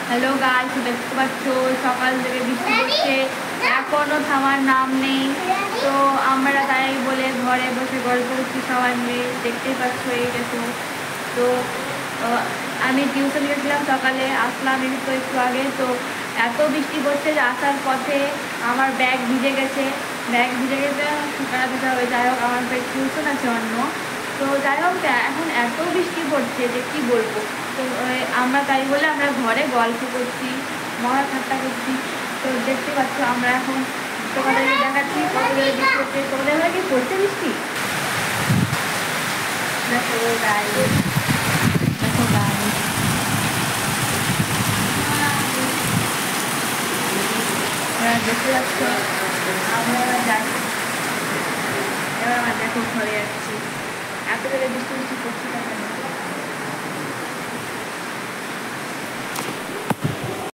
Hello guys, দেখতে পাচ্ছ সকাল থেকে বৃষ্টি পড়ছে, এখনো থামার নাম নেই। তো আমরা তাই বলে ঘরে বসে গল্প করছি সবাই মিলে, দেখতেই পাচ্ছ এই দেখো। তো আমি টিউশন গেছিলাম, সকালে আসলাম একটু আগে। তো এত বৃষ্টি পড়ছে যে আসার পথে আমার ব্যাগ ভিজে গেছে, শুকানো দিতে হবে। যাই হোক, আমার টিউশন আছে অন্য। তো যাই হোক, এখন এত বৃষ্টি পড়ছে যে কি বলবো। তো আমরা তাই বলে আমরা ঘরে গল্প করছি, মজা ঠাট্টা করছি। তো দেখতে পাচ্ছ আমরা এখন তোমাদেরকে দেখাচ্ছি কত জোরে বৃষ্টি হচ্ছে। তোমাদের কি পড়ছে বৃষ্টি? দেখো গাই, দেখো গাই, দেখতে পাচ্ছ। আমরা এবার যাই, এবার আমরা দেখো ঘরে যাচ্ছি। এত জোরে বৃষ্টি পড়ছে কেন?